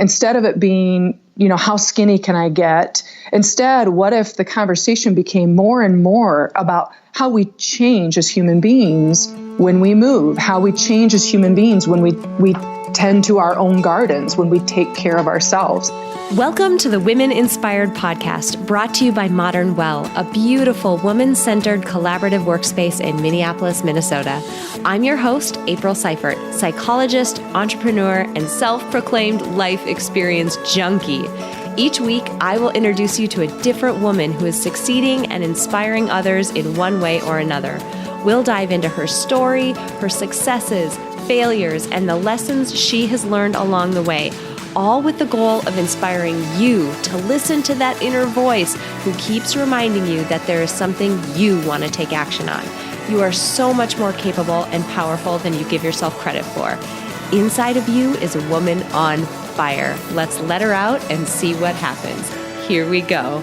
instead of it being, how skinny can I get? Instead, what if the conversation became more and more about how we change as human beings when we move, how we change as human beings when we tend to our own gardens, when we take care of ourselves. Welcome to the Women Inspired podcast, brought to you by Modern Well, a beautiful woman-centered collaborative workspace in Minneapolis, Minnesota. I'm your host, April Seifert, psychologist, entrepreneur, and self-proclaimed life experience junkie. Each week, I will introduce you to a different woman who is succeeding and inspiring others in one way or another. We'll dive into her story, her successes, failures, and the lessons she has learned along the way, all with the goal of inspiring you to listen to that inner voice who keeps reminding you that there is something you want to take action on. You are so much more capable and powerful than you give yourself credit for. Inside of you is a woman on fire. Let's let her out and see what happens. Here we go.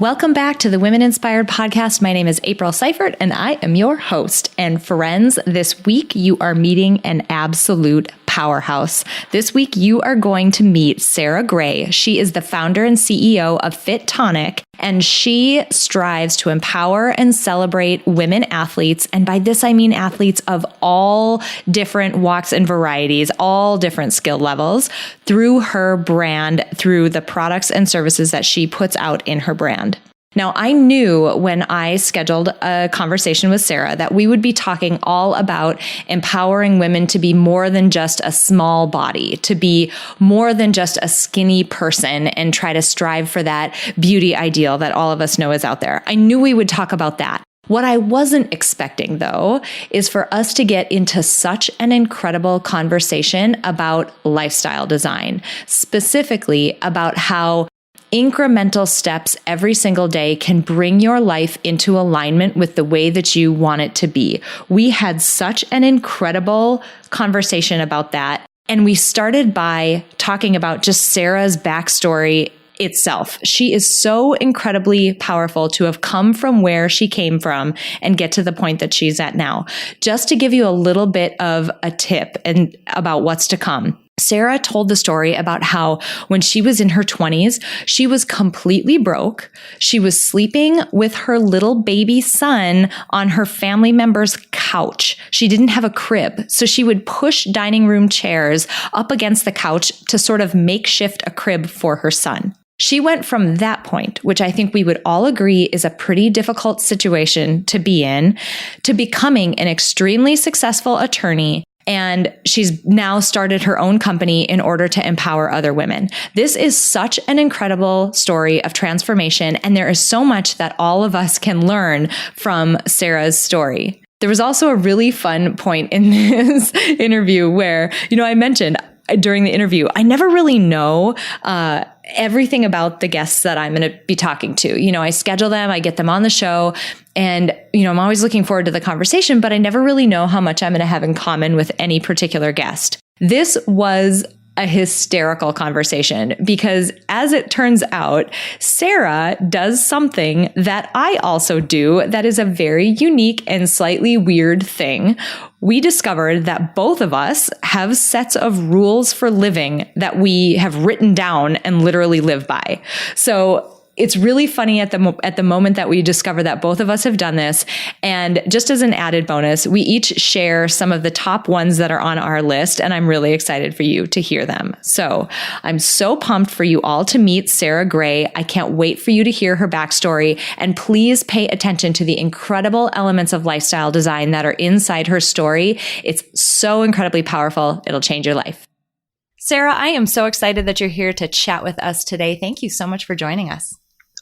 Welcome back to the Women Inspired podcast. My name is April Seifert, and I am your host. And friends, this week you are meeting an absolute powerhouse. This week you are going to meet Sara Grey. She is the founder and CEO of FiTonic, and she strives to empower and celebrate women athletes. And by this, I mean athletes of all different walks and varieties, all different skill levels, through her brand, through the products and services that she puts out in her brand. Now, I knew when I scheduled a conversation with Sara that we would be talking all about empowering women to be more than just a small body, to be more than just a skinny person and try to strive for that beauty ideal that all of us know is out there. I knew we would talk about that. What I wasn't expecting, though, is for us to get into such an incredible conversation about lifestyle design, specifically about how incremental steps every single day can bring your life into alignment with the way that you want it to be. We had such an incredible conversation about that. And we started by talking about just Sara's backstory itself. She is so incredibly powerful to have come from where she came from and get to the point that she's at now. Just to give you a little bit of a tip and about what's to come. Sara told the story about how when she was in her 20s, she was completely broke. She was sleeping with her little baby son on her family member's couch. She didn't have a crib, so she would push dining room chairs up against the couch to sort of makeshift a crib for her son. She went from that point, which I think we would all agree is a pretty difficult situation to be in, to becoming an extremely successful attorney. And she's now started her own company in order to empower other women. This is such an incredible story of transformation, and there is so much that all of us can learn from Sara's story. There was also a really fun point in this interview where, I mentioned during the interview, I never really know everything about the guests that I'm going to be talking to. I schedule them, I get them on the show, and, I'm always looking forward to the conversation, but I never really know how much I'm going to have in common with any particular guest. This was a hysterical conversation because, as it turns out, Sara does something that I also do that is a very unique and slightly weird thing. We discovered that both of us have sets of rules for living that we have written down and literally live by. So it's really funny at the moment that we discover that both of us have done this. And just as an added bonus, we each share some of the top ones that are on our list, and I'm really excited for you to hear them. So I'm so pumped for you all to meet Sara Grey. I can't wait for you to hear her backstory, and please pay attention to the incredible elements of lifestyle design that are inside her story. It's so incredibly powerful. It'll change your life. Sara, I am so excited that you're here to chat with us today. Thank you so much for joining us.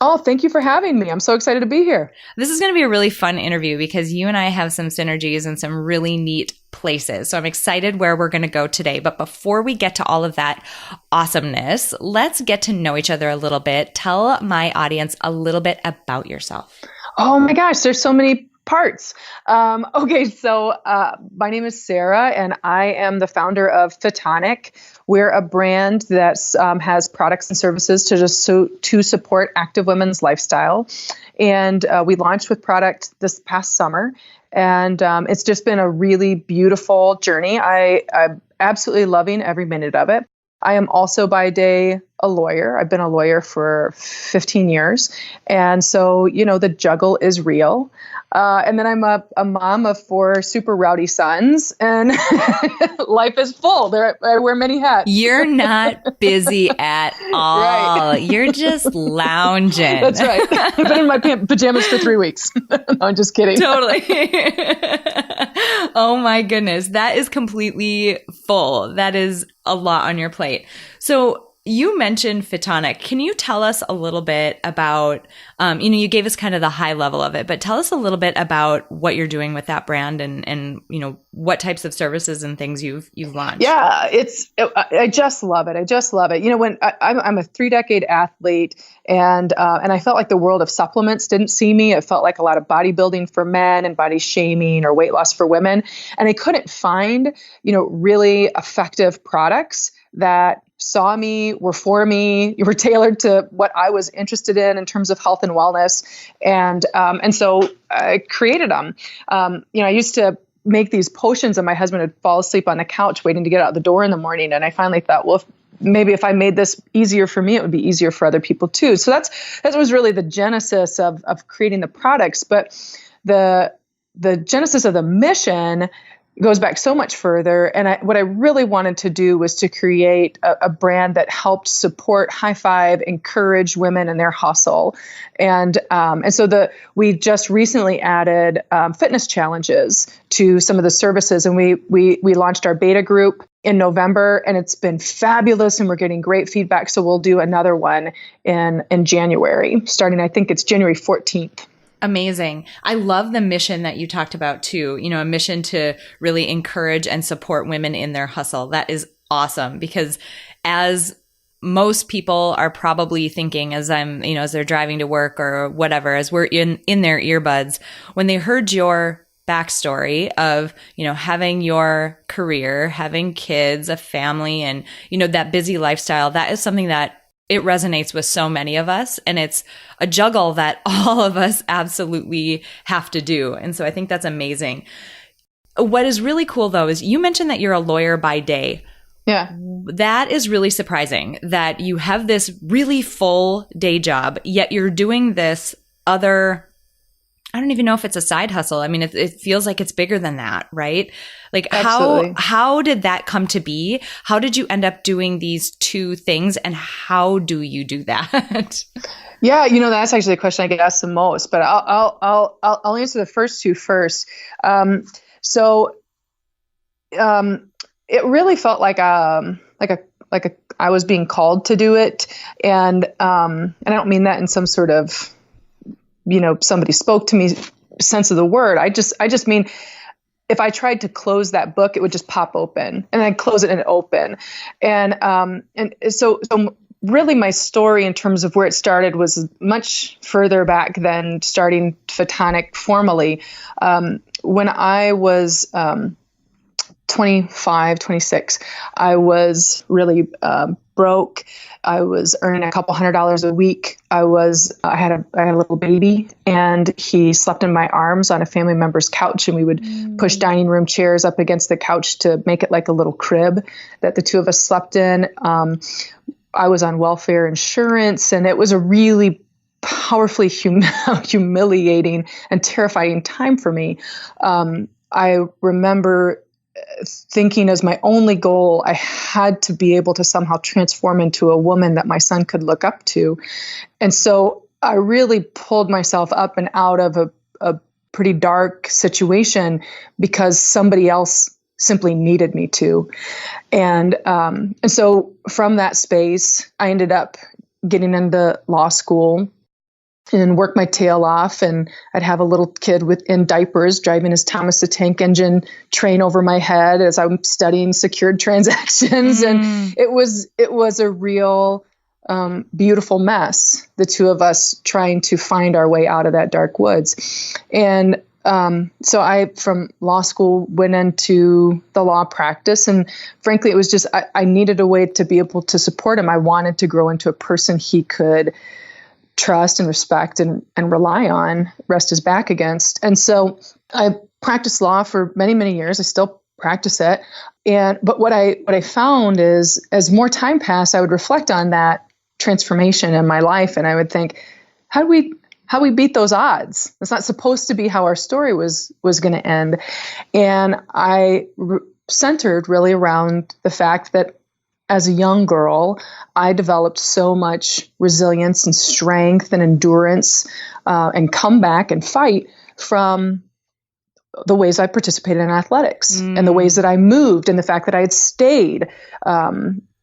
Oh, thank you for having me. I'm so excited to be here. This is going to be a really fun interview because you and I have some synergies and some really neat places. So I'm excited where we're going to go today. But before we get to all of that awesomeness, let's get to know each other a little bit. Tell my audience a little bit about yourself. Oh my gosh, there's so many parts. Okay, so my name is Sara, and I am the founder of FiTonic. We're a brand that has products and services to support active women's lifestyle. And we launched with product this past summer. And it's just been a really beautiful journey. I'm absolutely loving every minute of it. I am also by day a lawyer. I've been a lawyer for 15 years. And so, the juggle is real. And then I'm a mom of 4 super rowdy sons, and life is full. I wear many hats. You're not busy at all. Right. You're just lounging. That's right. I've been in my pajamas for 3 weeks. No, I'm just kidding. Totally. Oh my goodness. That is completely full. That is a lot on your plate. So you mentioned FiTonic. Can you tell us a little bit about, you gave us kind of the high level of it, but tell us a little bit about what you're doing with that brand and what types of services and things you've launched. Yeah, I just love it. I just love it. When I'm a 3-decade athlete, and I felt like the world of supplements didn't see me. It felt like a lot of bodybuilding for men and body shaming or weight loss for women, and I couldn't find really effective products that saw me, were for me, were tailored to what I was interested in terms of health and wellness. And so I created them. I used to make these potions, and my husband would fall asleep on the couch waiting to get out the door in the morning. And I finally thought, well, maybe if I made this easier for me, it would be easier for other people too. So that was really the genesis of creating the products. But the genesis of the mission goes back so much further. And what I really wanted to do was to create a brand that helped support, high five, encourage women in their hustle. And so we just recently added fitness challenges to some of the services. And we launched our beta group in November, and it's been fabulous, and we're getting great feedback. So we'll do another one in January, starting, I think it's January 14th. Amazing. I love the mission that you talked about too, a mission to really encourage and support women in their hustle. That is awesome, because as most people are probably thinking as they're driving to work or whatever, as we're in their earbuds, when they heard your backstory of, having your career, having kids, a family, and, that busy lifestyle, that is something that it resonates with so many of us, and it's a juggle that all of us absolutely have to do. And so I think that's amazing. What is really cool though is you mentioned that you're a lawyer by day. Yeah. That is really surprising that you have this really full day job, yet you're doing this other, I don't even know if it's a side hustle. I mean, it feels like it's bigger than that, right? Like how did that come to be? How did you end up doing these 2 things, and how do you do that? Yeah, that's actually the question I get asked the most, but I'll answer the first 2 first. So it really felt like I was being called to do it, and I don't mean that in some sort of somebody spoke to me sense of the word. I just mean, if I tried to close that book, it would just pop open, and I'd close it and open. And so really my story in terms of where it started was much further back than starting FiTonic formally. When I was 25, 26, I was really broke. I was earning a couple $100 a week. I had a little baby, and he slept in my arms on a family member's couch, and we would push dining room chairs up against the couch to make it like a little crib that the 2 of us slept in. I was on welfare insurance, and it was a really powerfully humiliating and terrifying time for me. I remember thinking as my only goal, I had to be able to somehow transform into a woman that my son could look up to. And so I really pulled myself up and out of a pretty dark situation because somebody else simply needed me to. And so from that space, I ended up getting into law school and work my tail off, and I'd have a little kid in diapers driving his Thomas the Tank Engine train over my head as I'm studying secured transactions. And it was a real beautiful mess, the 2 of us trying to find our way out of that dark woods. And So I, from law school, went into the law practice. And frankly, it was just, I needed a way to be able to support him. I wanted to grow into a person he could trust and respect and rely on, rest his back against. And so I practiced law for many, many years. I still practice it. But what I found is, as more time passed, I would reflect on that transformation in my life. And I would think, how we beat those odds? It's not supposed to be how our story was going to end. And I centered really around the fact that as a young girl, I developed so much resilience and strength and endurance and comeback and fight from the ways I participated in athletics and the ways that I moved and the fact that I had stayed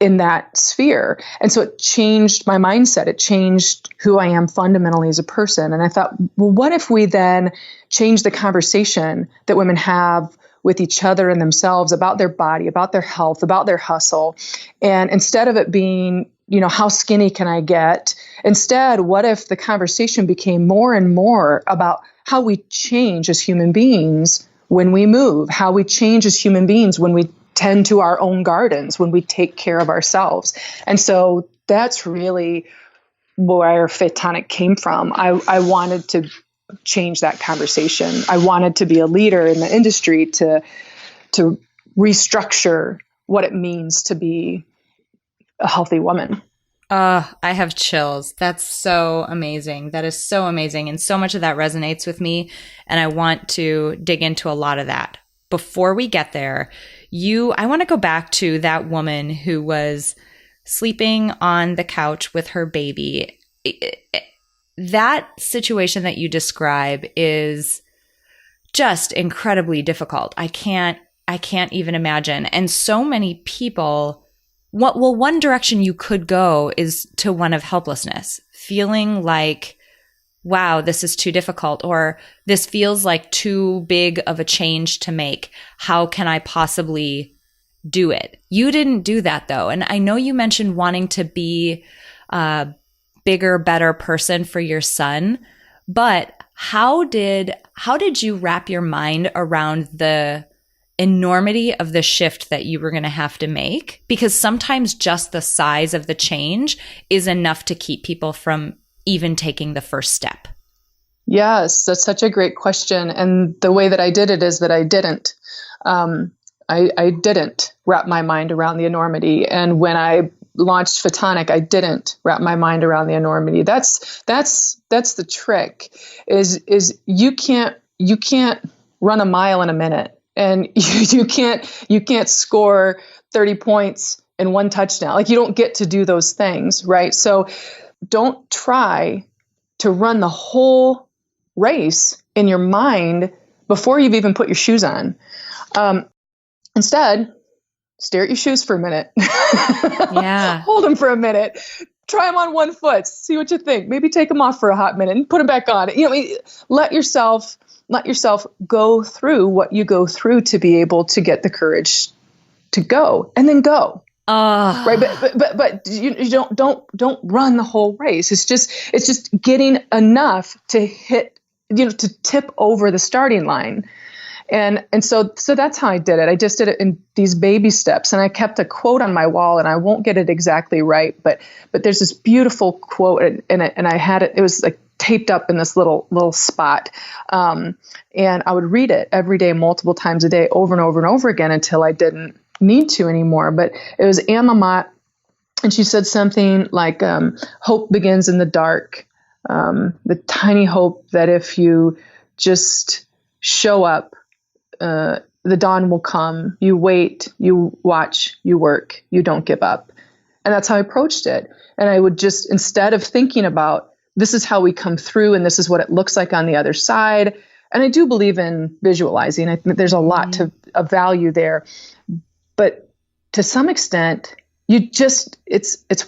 in that sphere. And so it changed my mindset. It changed who I am fundamentally as a person. And I thought, well, what if we then change the conversation that women have with each other and themselves about their body, about their health, about their hustle? And instead of it being, how skinny can I get? Instead, what if the conversation became more and more about how we change as human beings when we move, how we change as human beings when we tend to our own gardens, when we take care of ourselves? And so that's really where FiTonic came from. I wanted to change that conversation. I wanted to be a leader in the industry to restructure what it means to be a healthy woman. I have chills. That's so amazing. That is so amazing. And so much of that resonates with me. And I want to dig into a lot of that. Before we get there, I want to go back to that woman who was sleeping on the couch with her baby. That situation that you describe is just incredibly difficult. I can't even imagine. And so many people, one direction you could go is to one of helplessness, feeling like, wow, this is too difficult, or this feels like too big of a change to make. How can I possibly do it? You didn't do that though. And I know you mentioned wanting to be a bigger, better person for your son, but how did you wrap your mind around the enormity of the shift that you were going to have to make? Because sometimes just the size of the change is enough to keep people from even taking the first step. Yes, that's such a great question. And the way that I did it is that I didn't. I didn't wrap my mind around the enormity. And when I launched FiTonic, I didn't wrap my mind around the enormity. That's the trick. Is you can't run a mile in a minute, and you can't score 30 points in one touchdown. Like, you don't get to do those things, right? So don't try to run the whole race in your mind before you've even put your shoes on. Instead, stare at your shoes for a minute. Yeah. Hold them for a minute. Try them on one foot. See what you think. Maybe take them off for a hot minute and put them back on. Let yourself go through what you go through to be able to get the courage to go, and then go. Right. But you don't run the whole race. It's just getting enough to hit, to tip over the starting line. And so that's how I did it. I just did it in these baby steps, and I kept a quote on my wall, and I won't get it exactly right, but there's this beautiful quote, and I had it. It was like taped up in this little spot, and I would read it every day, multiple times a day, over and over and over again, until I didn't need to anymore. But it was Anne Lamott, and she said something like, "Hope begins in the dark. The tiny hope that if you just show up, the dawn will come. You wait, you watch, you work, you don't give up." And that's how I approached it. And I would just, instead of thinking about, this is how we come through and this is what it looks like on the other side. And I do believe in visualizing. I think there's a lot of value there. But to some extent, it's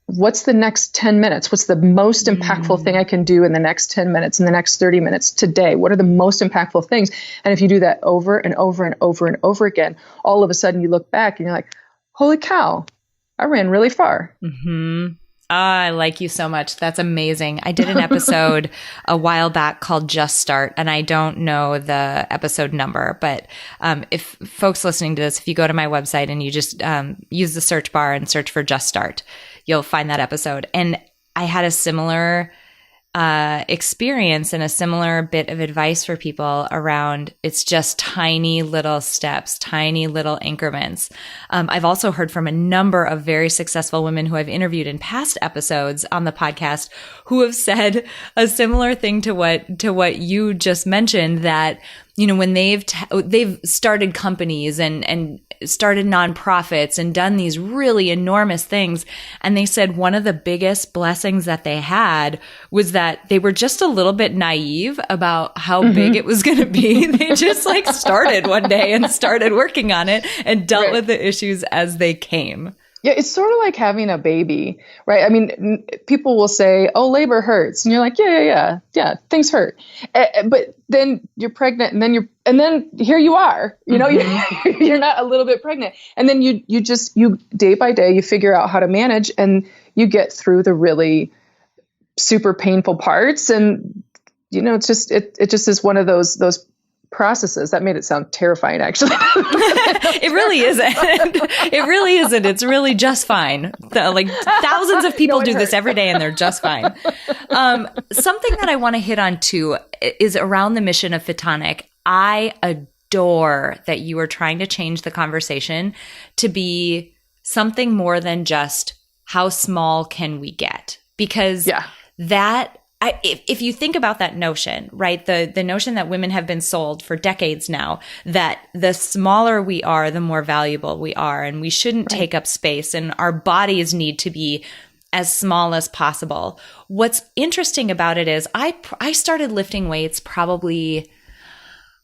what's the next 10 minutes? What's the most impactful thing I can do in the next 10 minutes, in the next 30 minutes today? What are the most impactful things? And if you do that over and over and over and over again, all of a sudden you look back and you're like, holy cow, I ran really far. Mm-hmm. I like you so much. That's amazing. I did an episode a while back called Just Start, and I don't know the episode number, but if folks listening to this, if you go to my website and you just use the search bar and search for Just Start, you'll find that episode. And I had a similar experience and a similar bit of advice for people around it's just tiny little steps, tiny little increments. I've also heard from a number of very successful women who I've interviewed in past episodes on the podcast who have said a similar thing to what you just mentioned, that, you know, when they've started companies and started nonprofits and done these really enormous things. And they said one of the biggest blessings that they had was that they were just a little bit naive about how big it was going to be. They just like started one day and started working on it and dealt with the issues as they came. Yeah, it's sort of like having a baby, right? I mean, people will say, "Oh, labor hurts," and you're like, "Yeah, things hurt." But then you're pregnant, and then here you are. You know, you're not a little bit pregnant, and then you day by day you figure out how to manage, and you get through the really super painful parts, and you know, it just is one of those processes. That made it sound terrifying, actually. It really isn't. It really isn't. It's really just fine. Like thousands of people do this every day and they're just fine. Something that I want to hit on too is around the mission of FiTonic. I adore that you are trying to change the conversation to be something more than just how small can we get? Because if you think about that notion, right, the notion that women have been sold for decades now, that the smaller we are, the more valuable we are, and we shouldn't take up space, and our bodies need to be as small as possible. What's interesting about it is I started lifting weights probably,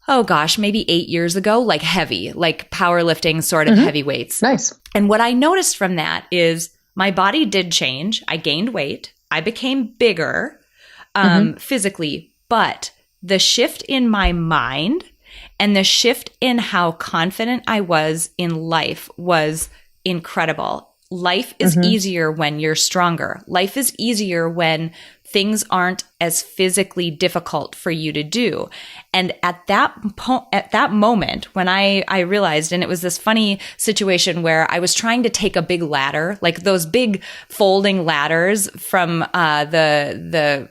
maybe 8 years ago, like heavy, like powerlifting sort of heavy weights. Nice. And what I noticed from that is my body did change. I gained weight. I became bigger. Physically, but the shift in my mind and the shift in how confident I was in life was incredible. Life is easier when you're stronger. Life is easier when things aren't as physically difficult for you to do. And at that moment, when I realized, and it was this funny situation where I was trying to take a big ladder, like those big folding ladders from the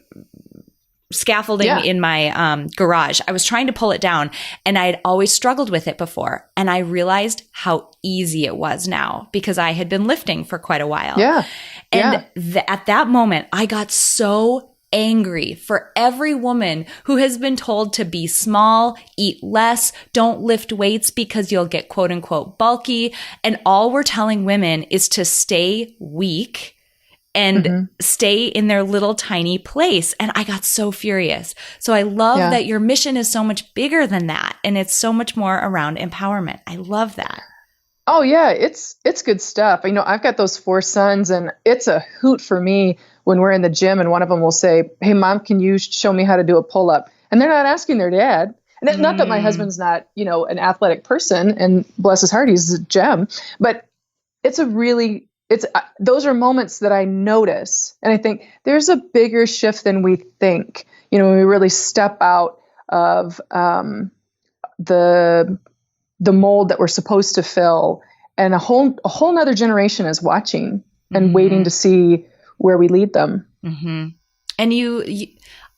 scaffolding in my garage. I was trying to pull it down, and I had always struggled with it before. And I realized how easy it was now because I had been lifting for quite a while. Yeah. And at that moment, I got so angry for every woman who has been told to be small, eat less, don't lift weights because you'll get quote unquote bulky. And all we're telling women is to stay weak and stay in their little tiny place. And I got so furious. So I love that your mission is so much bigger than that. And it's so much more around empowerment. I love that. Oh yeah, it's good stuff. You know, I've got those 4 sons, and it's a hoot for me when we're in the gym and one of them will say, "Hey mom, can you show me how to do a pull-up?" And they're not asking their dad. And it's not that my husband's not, you know, an athletic person, and bless his heart, he's a gem, but those are moments that I notice. And I think there's a bigger shift than we think, you know, when we really step out of the mold that we're supposed to fill, and a whole nother generation is watching and waiting to see where we lead them. And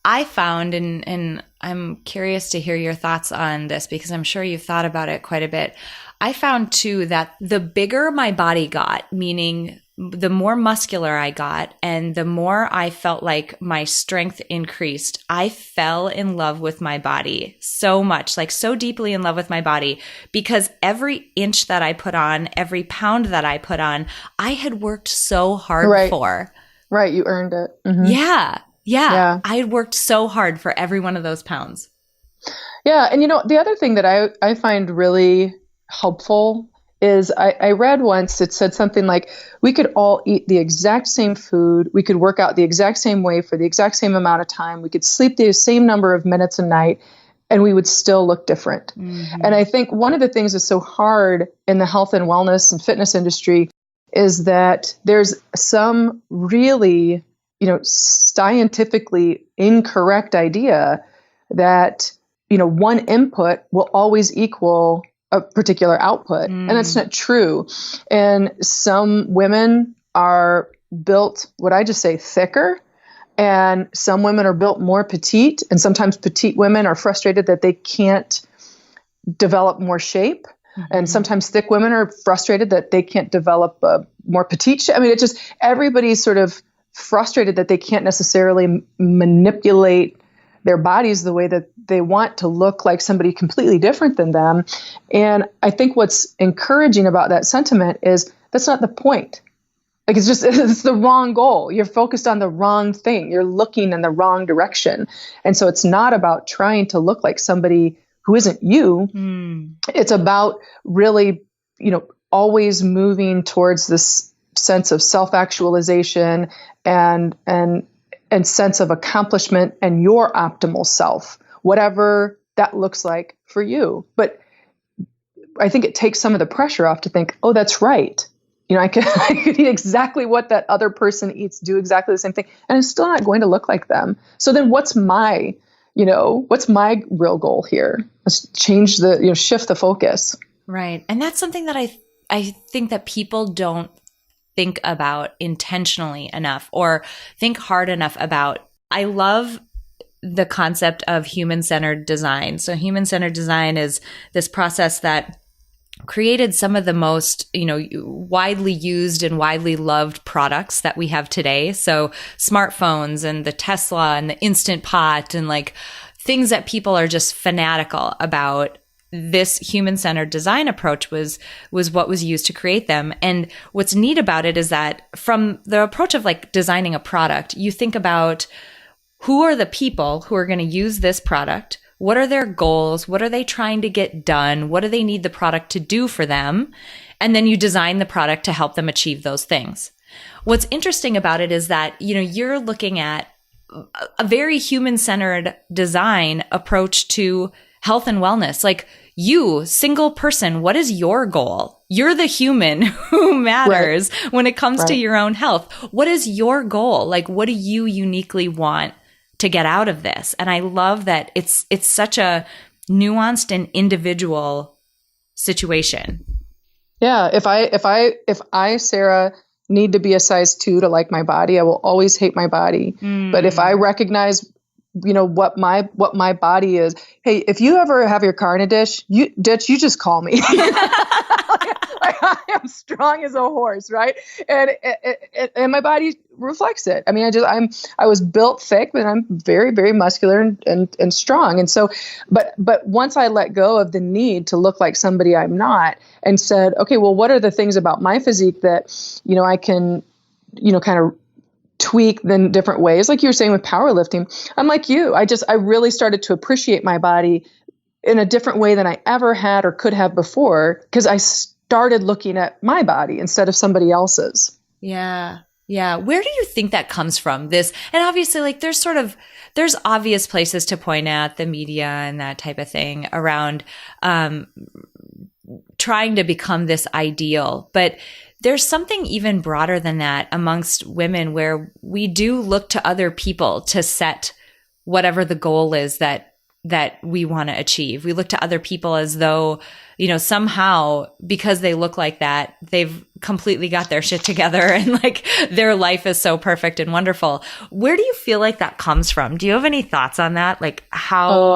I found, and I'm curious to hear your thoughts on this because I'm sure you've thought about it quite a bit. I found too that the bigger my body got, meaning the more muscular I got and the more I felt like my strength increased, I fell in love with my body so much, like so deeply in love with my body, because every inch that I put on, every pound that I put on, I had worked so hard for. Right. You earned it. Yeah. I had worked so hard for every one of those pounds. Yeah. And you know, the other thing that I find really helpful is I read once, it said something like, we could all eat the exact same food. We could work out the exact same way for the exact same amount of time. We could sleep the same number of minutes a night, and we would still look different. And I think one of the things that's so hard in the health and wellness and fitness industry is that there's some really, scientifically incorrect idea that, one input will always equal a particular output. And that's not true. And some women are built, what I just say, thicker. And some women are built more petite. And sometimes petite women are frustrated that they can't develop more shape. And sometimes thick women are frustrated that they can't develop a more petite shape. I mean, it's just everybody's sort of frustrated that they can't necessarily manipulate their bodies the way that they want to look like somebody completely different than them. And I think what's encouraging about that sentiment is that's not the point. Like, it's the wrong goal. You're focused on the wrong thing. You're looking in the wrong direction. And so it's not about trying to look like somebody who isn't you. It's about really, always moving towards this sense of self-actualization and sense of accomplishment and your optimal self, whatever that looks like for you. But I think it takes some of the pressure off to think, oh, that's right. I could eat exactly what that other person eats, do exactly the same thing, and I'm still not going to look like them. So then what's my real goal here? Let's change shift the focus. Right. And that's something that I think that people don't think about intentionally enough or think hard enough about. I love the concept of human-centered design. So human-centered design is this process that created some of the most, widely used and widely loved products that we have today. So smartphones and the Tesla and the Instant Pot and like things that people are just fanatical about. This human-centered design approach was what was used to create them. And what's neat about it is that from the approach of like designing a product, you think about who are the people who are going to use this product? What are their goals? What are they trying to get done? What do they need the product to do for them? And then you design the product to help them achieve those things. What's interesting about it is that, you're looking at a very human-centered design approach to health and wellness. Like you, single person, what is your goal? You're the human who matters when it comes to your own health. What is your goal? Like, what do you uniquely want to get out of this? And I love that it's such a nuanced and individual situation. Yeah. If I, Sarah, need to be a size 2 to like my body, I will always hate my body. But if I recognize, what my body is, hey, if you ever have your car in a ditch, you just call me. I am strong as a horse, right? And my body reflects it. I mean, I was built thick, but I'm very, very muscular and strong. And so, but once I let go of the need to look like somebody I'm not and said, okay, well, what are the things about my physique that, I can, kind of tweak in different ways? Like you were saying with powerlifting, I'm like you. I really started to appreciate my body in a different way than I ever had or could have before, because I started looking at my body instead of somebody else's. Yeah. Yeah. Where do you think that comes from? This, and obviously like there's obvious places to point at, the media and that type of thing around trying to become this ideal. But there's something even broader than that amongst women where we do look to other people to set whatever the goal is that we want to achieve. We look to other people as though, somehow because they look like that, they've completely got their shit together and like their life is so perfect and wonderful. Where do you feel like that comes from? Do you have any thoughts on that? Like how?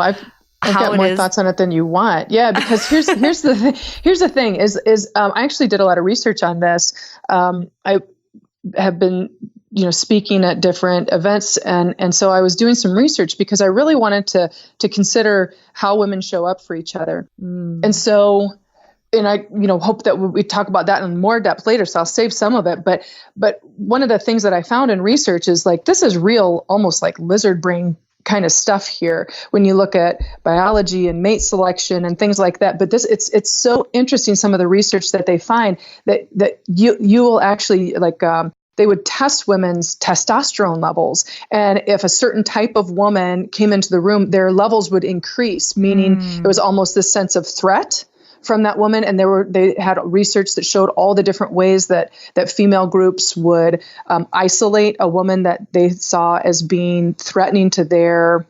I've got more thoughts on it than you want. Yeah, because here's the thing is I actually did a lot of research on this. I have been speaking at different events, and so I was doing some research because I really wanted to consider how women show up for each other. And so, and I hope that we talk about that in more depth later. So I'll save some of it. But one of the things that I found in research is like this is real, almost like lizard brain kind of stuff here when you look at biology and mate selection and things like that. But it's so interesting, some of the research that they find that you will actually like they would test women's testosterone levels, and if a certain type of woman came into the room, their levels would increase, meaning it was almost this sense of threat from that woman, and they had research that showed all the different ways that female groups would isolate a woman that they saw as being threatening to their,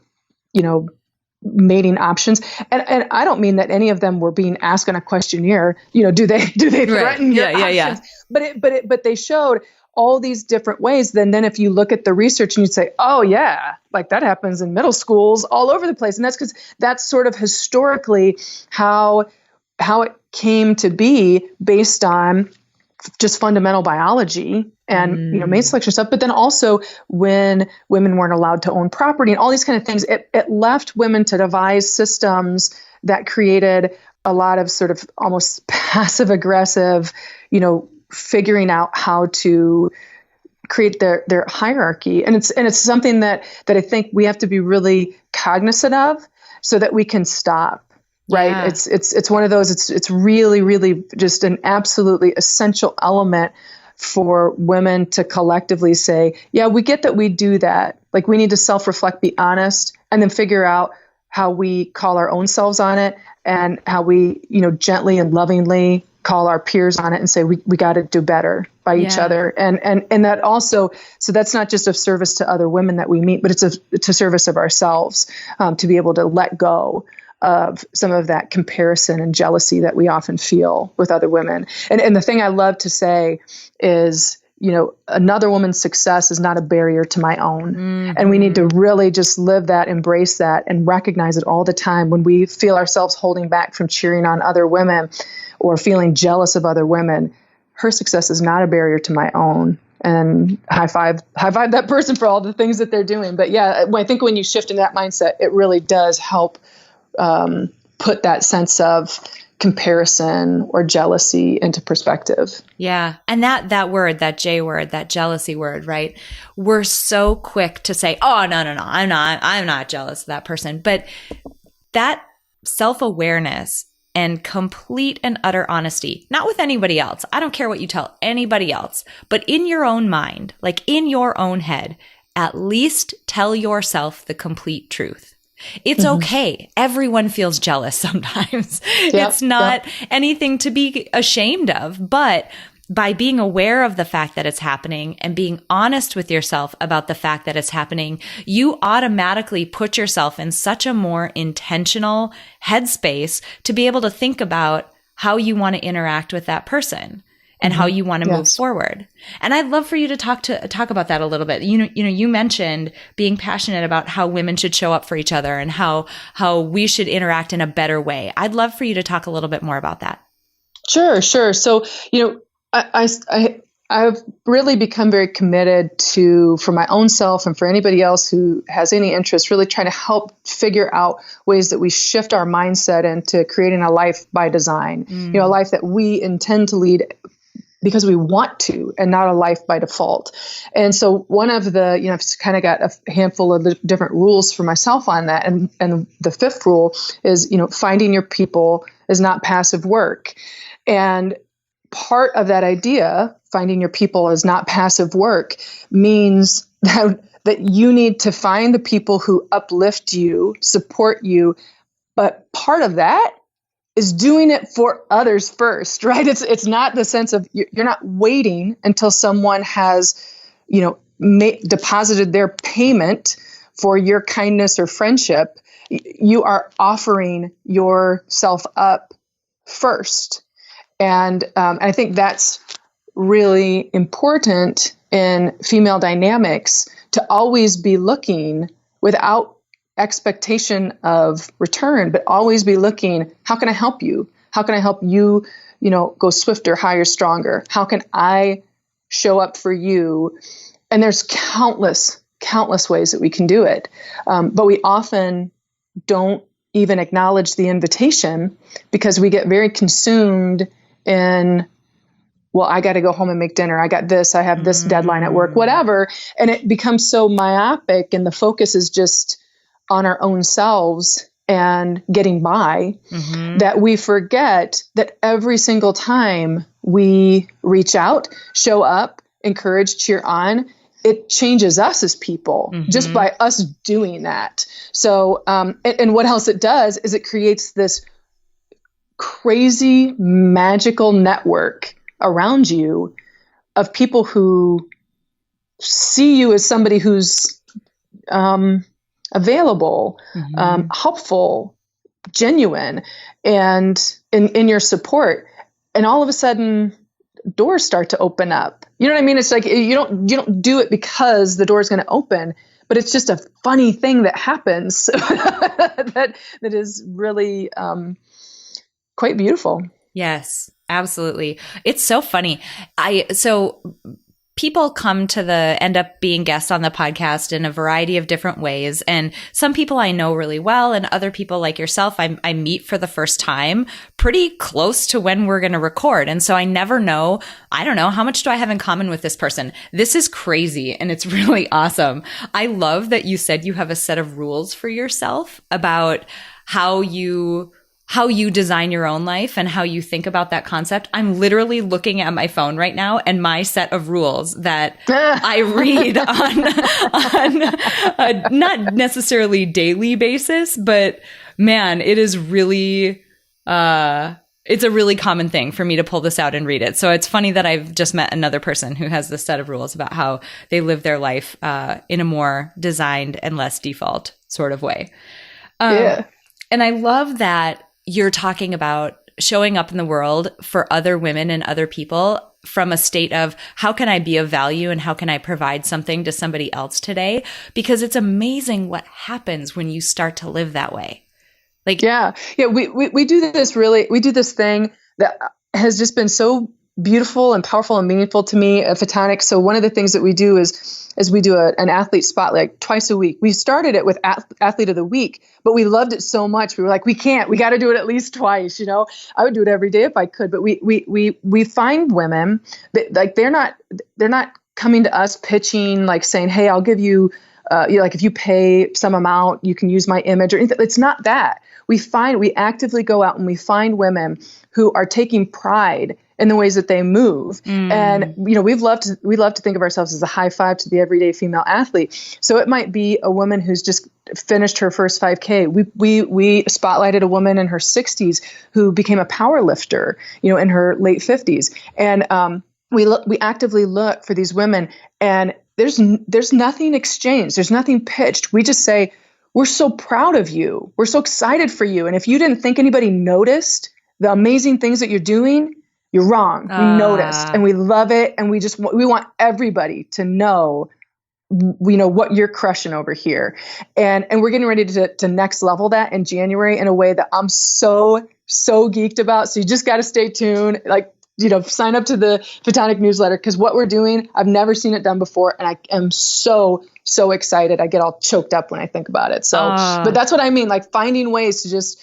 mating options. And I don't mean that any of them were being asked on a questionnaire, do they threaten your options? Yeah. But they showed all these different ways. Then if you look at the research and you'd say, oh yeah, like that happens in middle schools all over the place. And that's because that's sort of historically how it came to be, based on just fundamental biology and mate selection stuff. But then also when women weren't allowed to own property and all these kind of things, it left women to devise systems that created a lot of sort of almost passive aggressive, figuring out how to create their hierarchy. And it's something that I think we have to be really cognizant of so that we can stop. Right. Yeah. It's one of those, it's really, really just an absolutely essential element for women to collectively say, yeah, we get that we do that. Like, we need to self-reflect, be honest, and then figure out how we call our own selves on it, and how we, gently and lovingly call our peers on it and say, we got to do better by each other. And that also, so that's not just of service to other women that we meet, but it's to service of ourselves, to be able to let go of some of that comparison and jealousy that we often feel with other women. And the thing I love to say is, another woman's success is not a barrier to my own. Mm-hmm. And we need to really just live that, embrace that, and recognize it all the time when we feel ourselves holding back from cheering on other women or feeling jealous of other women. Her success is not a barrier to my own. And high five that person for all the things that they're doing. But yeah, I think when you shift in that mindset, it really does help put that sense of comparison or jealousy into perspective. Yeah. And that word, that J word, that jealousy word, right? We're so quick to say, oh, no, I'm not jealous of that person. But that self-awareness and complete and utter honesty, not with anybody else. I don't care what you tell anybody else, but in your own mind, like in your own head, at least tell yourself the complete truth. It's okay. Everyone feels jealous sometimes. Yep, it's not anything to be ashamed of, but by being aware of the fact that it's happening and being honest with yourself about the fact that it's happening, you automatically put yourself in such a more intentional headspace to be able to think about how you want to interact with that person and how you want to move forward. And I'd love for you to talk about that a little bit. You mentioned being passionate about how women should show up for each other and how we should interact in a better way. I'd love for you to talk a little bit more about that. Sure. So, I've really become very committed to, for my own self and for anybody else who has any interest, really trying to help figure out ways that we shift our mindset into creating a life by design, a life that we intend to lead because we want to, and not a life by default. And so one of the, I've kind of got a handful of different rules for myself on that. And the fifth rule is, finding your people is not passive work. And part of that idea, finding your people is not passive work, means that you need to find the people who uplift you, support you. But part of that is doing it for others first, right? It's not the sense of you're not waiting until someone has, deposited their payment for your kindness or friendship. You are offering yourself up first. And I think that's really important in female dynamics, to always be looking without expectation of return, but always be looking, how can I help you? How can I help you, go swifter, higher, stronger? How can I show up for you? And there's countless ways that we can do it. But we often don't even acknowledge the invitation because we get very consumed in, well, I got to go home and make dinner. I got this, I have this deadline at work, whatever. And it becomes so myopic, and the focus is just on our own selves and getting by, that we forget that every single time we reach out, show up, encourage, cheer on, it changes us as people just by us doing that. So, and what else it does is it creates this crazy magical network around you of people who see you as somebody who's available, helpful, genuine, and in your support. And all of a sudden, doors start to open up. You know what I mean? It's like you don't do it because the door is going to open, but it's just a funny thing that happens that is really quite beautiful. Yes, absolutely. It's so funny. People end up being guests on the podcast in a variety of different ways. And some people I know really well, and other people like yourself, I meet for the first time pretty close to when we're going to record. And so I never know, I don't know, how much do I have in common with this person? This is crazy. And it's really awesome. I love that you said you have a set of rules for yourself about how you design your own life and how you think about that concept. I'm literally looking at my phone right now and my set of rules that I read on a not necessarily daily basis, but man, it is really, it's a really common thing for me to pull this out and read it. So it's funny that I've just met another person who has this set of rules about how they live their life in a more designed and less default sort of way. And I love that you're talking about showing up in the world for other women and other people from a state of how can I be of value and how can I provide something to somebody else today? Because it's amazing what happens when you start to live that way. Like, we do this thing that has just been so beautiful and powerful and meaningful to me at FiTonic. So one of the things that we do is we do an athlete spotlight twice a week. We started it with athlete of the week, but we loved it so much. We were like, we got to do it at least twice. You know, I would do it every day if I could, but we find women that like, they're not coming to us pitching, like saying, hey, I'll give you, like if you pay some amount, you can use my image or anything. It's not that. We actively go out and we find women who are taking pride in the ways that they move. And, we love to think of ourselves as a high five to the everyday female athlete. So it might be a woman who's just finished her first 5K. We spotlighted a woman in her 60s who became a power lifter, in her late 50s. And we actively look for these women, and there's nothing exchanged. There's nothing pitched. We just say, we're so proud of you. We're so excited for you. And if you didn't think anybody noticed the amazing things that you're doing, you're wrong. We noticed and we love it. And we want everybody to know, what you're crushing over here. And we're getting ready to next level that in January in a way that I'm so geeked about. So you just got to stay tuned. Like, sign up to the FiTonic newsletter, because what we're doing, I've never seen it done before. And I am so excited. I get all choked up when I think about it. So, but that's what I mean, like finding ways to just,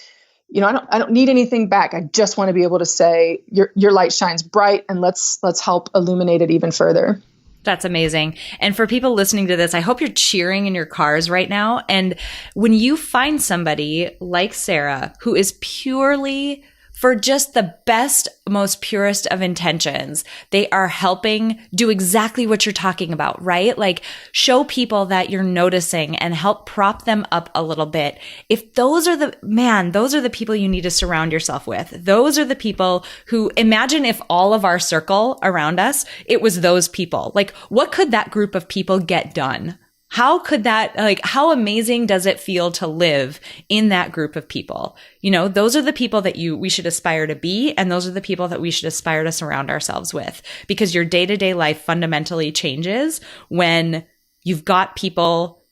I don't need anything back. I just want to be able to say your light shines bright, and let's help illuminate it even further. That's amazing. And for people listening to this, I hope you're cheering in your cars right now. And when you find somebody like Sara, who is purely for just the best, most purest of intentions, they are helping do exactly what you're talking about, right? Like show people that you're noticing and help prop them up a little bit. If those are the people you need to surround yourself with. Those are the people who, imagine if all of our circle around us, it was those people. Like, what could that group of people get done? How could that, how amazing does it feel to live in that group of people? Those are the people that we should aspire to be. And those are the people that we should aspire to surround ourselves with, because your day-to-day life fundamentally changes when you've got people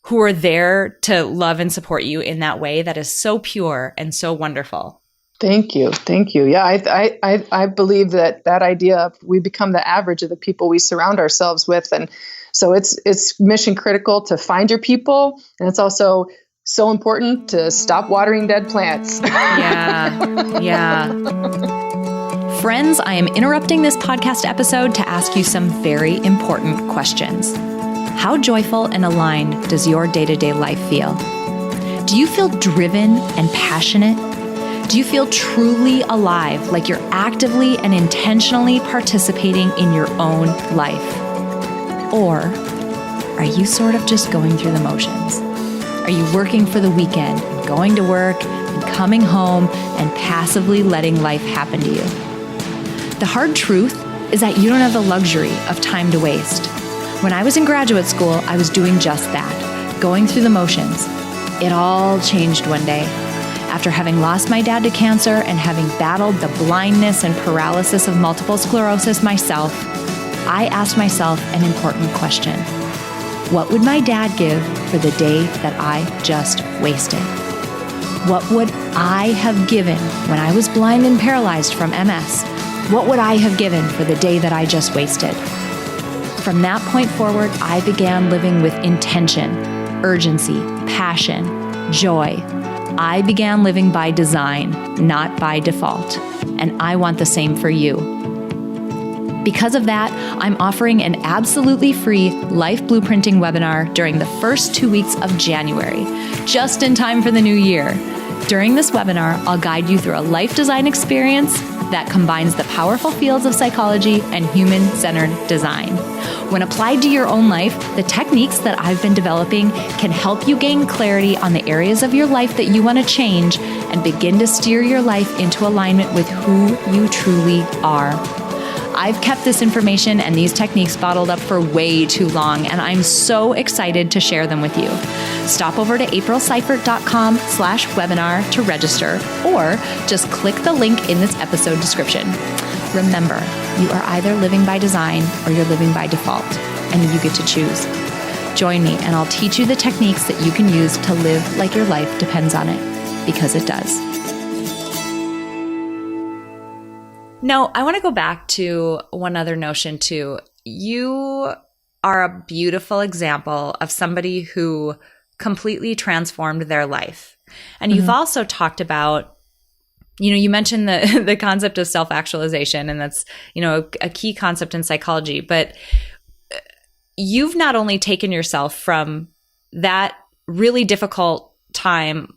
who are there to love and support you in that way that is so pure and so wonderful. Thank you. Yeah, I believe that idea of we become the average of the people we surround ourselves with. And so it's mission critical to find your people. And it's also so important to stop watering dead plants. Yeah. Friends, I am interrupting this podcast episode to ask you some very important questions. How joyful and aligned does your day-to-day life feel? Do you feel driven and passionate? Do you feel truly alive, like you're actively and intentionally participating in your own life? Or are you sort of just going through the motions? Are you working for the weekend, going to work, and coming home, and passively letting life happen to you? The hard truth is that you don't have the luxury of time to waste. When I was in graduate school, I was doing just that, going through the motions. It all changed one day. After having lost my dad to cancer and having battled the blindness and paralysis of multiple sclerosis myself, I asked myself an important question. What would my dad give for the day that I just wasted? What would I have given when I was blind and paralyzed from MS? What would I have given for the day that I just wasted? From that point forward, I began living with intention, urgency, passion, joy. I began living by design, not by default. And I want the same for you. Because of that, I'm offering an absolutely free life blueprinting webinar during the first 2 weeks of January, just in time for the new year. During this webinar, I'll guide you through a life design experience that combines the powerful fields of psychology and human-centered design. When applied to your own life, the techniques that I've been developing can help you gain clarity on the areas of your life that you want to change and begin to steer your life into alignment with who you truly are. I've kept this information and these techniques bottled up for way too long, and I'm so excited to share them with you. Stop over to aprilseifert.com/webinar to register, or just click the link in this episode description. Remember, you are either living by design or you're living by default, and you get to choose. Join me, and I'll teach you the techniques that you can use to live like your life depends on it, because it does. No, I want to go back to one other notion too. You are a beautiful example of somebody who completely transformed their life. And you've also talked about, you mentioned the concept of self-actualization, and that's, a key concept in psychology, but you've not only taken yourself from that really difficult time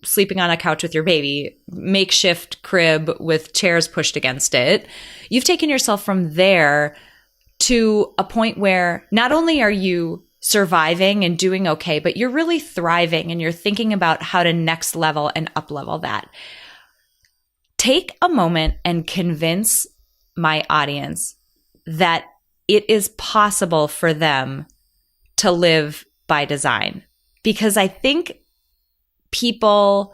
sleeping on a couch with your baby, makeshift crib with chairs pushed against it. You've taken yourself from there to a point where not only are you surviving and doing okay, but you're really thriving and you're thinking about how to next level and up level that. Take a moment and convince my audience that it is possible for them to live by design, because I think people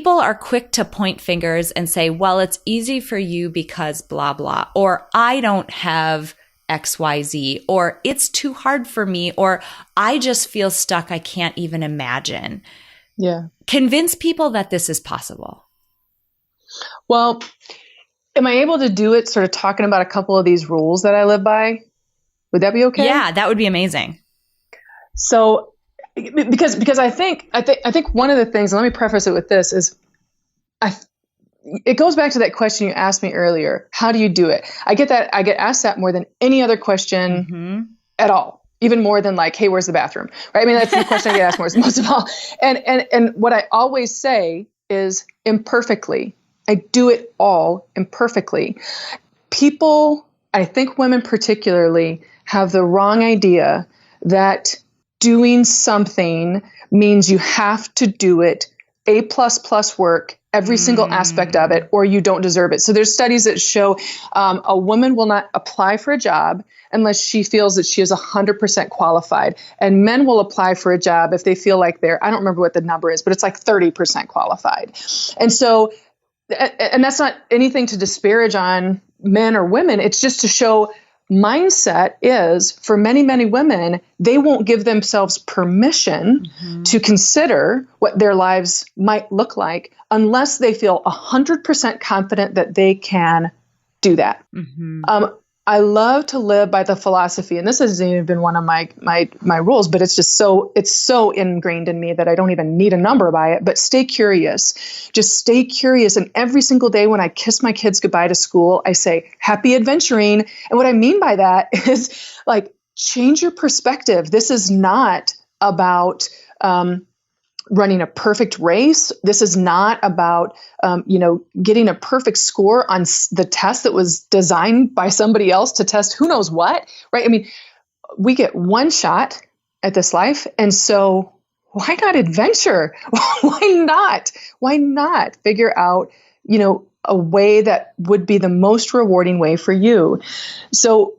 are quick to point fingers and say, well, it's easy for you because blah, blah, or I don't have XYZ, or it's too hard for me, or I just feel stuck. I can't even imagine. Yeah. Convince people that this is possible. Well, am I able to do it sort of talking about a couple of these rules that I live by? Would that be okay? Yeah, that would be amazing. So, because I think one of the things, and let me preface it with this, is it goes back to that question you asked me earlier. How do you do it? I get asked that more than any other question at all, even more than like, hey, where's the bathroom? Right? I mean, that's the question I get asked most of all. And what I always say is imperfectly. I do it all imperfectly. People, I think women particularly, have the wrong idea that doing something means you have to do it A++ work, every single aspect of it, or you don't deserve it. So there's studies that show a woman will not apply for a job unless she feels that she is 100% qualified. And men will apply for a job if they feel like I don't remember what the number is, but it's like 30% qualified. And so, and that's not anything to disparage on men or women. It's just to show mindset is, for many, many women, they won't give themselves permission to consider what their lives might look like unless they feel 100% confident that they can do that. I love to live by the philosophy, and this hasn't even been one of my rules, but it's so ingrained in me that I don't even need a number by it, but stay curious. Just stay curious. And every single day when I kiss my kids goodbye to school, I say, happy adventuring. And what I mean by that is like, change your perspective. This is not about, running a perfect race. This is not about, getting a perfect score on the test that was designed by somebody else to test who knows what, right? I mean, we get one shot at this life. And so why not adventure? Why not figure out, a way that would be the most rewarding way for you? So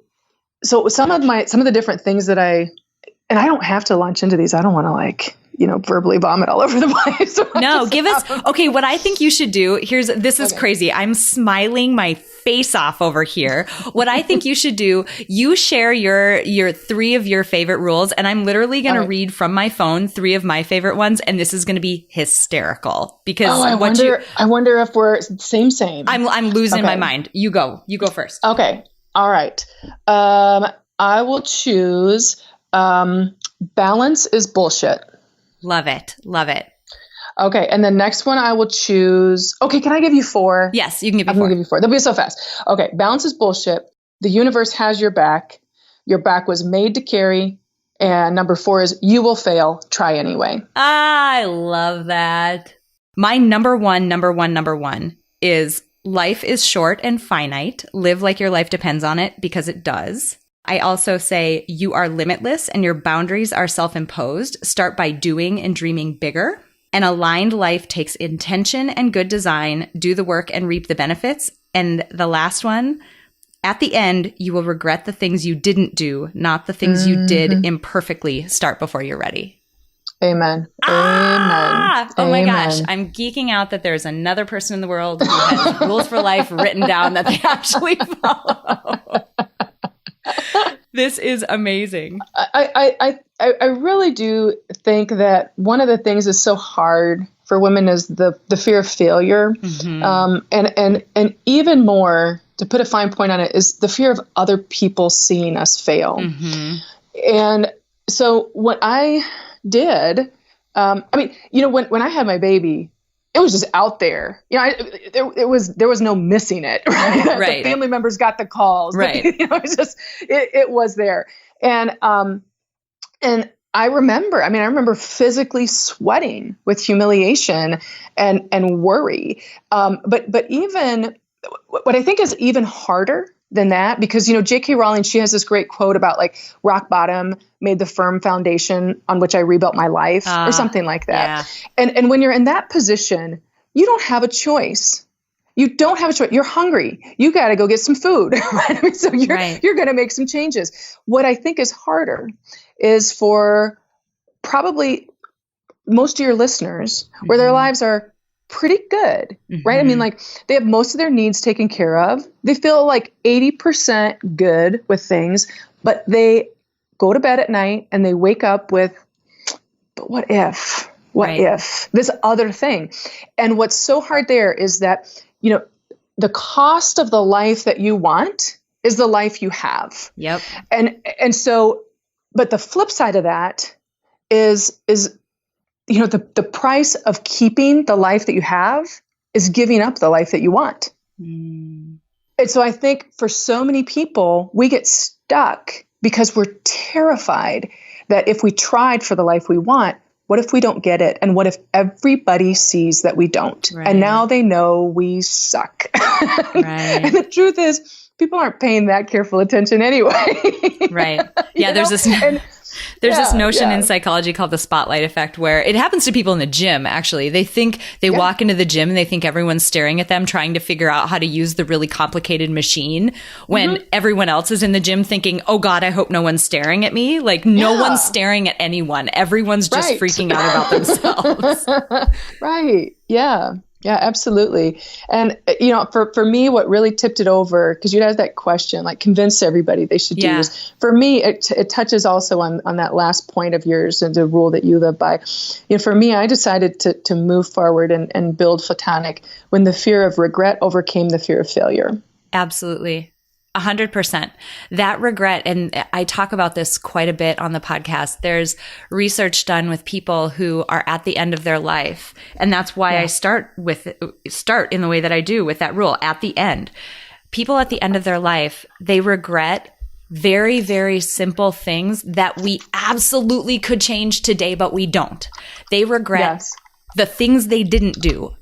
some of the different things that and I don't have to launch into these. I don't want to verbally vomit all over the place. No, give us, okay, what I think you should do, this is crazy. I'm smiling my face off over here. What I think you should do, you share your 3 of your favorite rules, and I'm literally going to read from my phone 3 of my favorite ones, and this is going to be hysterical because I wonder if we're same. I'm losing my mind. You go first. Okay. All right. I will choose, balance is bullshit. Love it. Okay. And the next one I will choose. Okay. Can I give you 4? Yes, you can give me 4. I'm going to give you 4. They'll be so fast. Okay. Balance is bullshit. The universe has your back. Your back was made to carry. And number 4 is you will fail. Try anyway. I love that. My number one is life is short and finite. Live like your life depends on it, because it does. I also say you are limitless and your boundaries are self-imposed. Start by doing and dreaming bigger. An aligned life takes intention and good design. Do the work and reap the benefits. And the last one, at the end, you will regret the things you didn't do, not the things you did imperfectly. Start before you're ready. Amen. Amen. Oh my Amen. gosh. I'm geeking out that there's another person in the world who has rules for life written down that they actually follow. This is amazing. I really do think that one of the things that's so hard for women is the fear of failure. And even more, to put a fine point on it, is the fear of other people seeing us fail. And so what I did, when I had my baby, it was just out there. There was no missing it. Right? The family members got the calls. Right. It was there. And I remember physically sweating with humiliation and worry. But even what I think is even harder than that, because, J.K. Rowling, she has this great quote about rock bottom made the firm foundation on which I rebuilt my life, or something like that. Yeah. And when you're in that position, you don't have a choice. You don't have a choice. You're hungry. You got to go get some food. Right? So you're going to make some changes. What I think is harder is for probably most of your listeners where their lives are pretty good, right? They have most of their needs taken care of. They feel 80% good with things, but they go to bed at night and they wake up with, but what if? What if this other thing? And what's so hard there is that, the cost of the life that you want is the life you have. Yep. And so, but the flip side of that is the price of keeping the life that you have is giving up the life that you want. And so I think for so many people, we get stuck because we're terrified that if we tried for the life we want, what if we don't get it? And what if everybody sees that we don't? Right. And now they know we suck. Right. And the truth is, people aren't paying that careful attention anyway. Right. Yeah, there's this notion in psychology called the spotlight effect, where it happens to people in the gym, actually. They think they walk into the gym and they think everyone's staring at them, trying to figure out how to use the really complicated machine, when everyone else is in the gym thinking, oh God, I hope no one's staring at me. No one's staring at anyone. Everyone's just freaking out about themselves. Right. Yeah. Yeah, absolutely. And, for me, what really tipped it over, because you had that question, convince everybody they should do this. For me, it touches also on that last point of yours and the rule that you live by. For me, I decided to move forward and build FiTonic when the fear of regret overcame the fear of failure. Absolutely. 100%. That regret, and I talk about this quite a bit on the podcast, there's research done with people who are at the end of their life. And that's why I start in the way that I do with that rule, at the end. People at the end of their life, they regret very, very simple things that we absolutely could change today, but we don't. They regret the things they didn't do.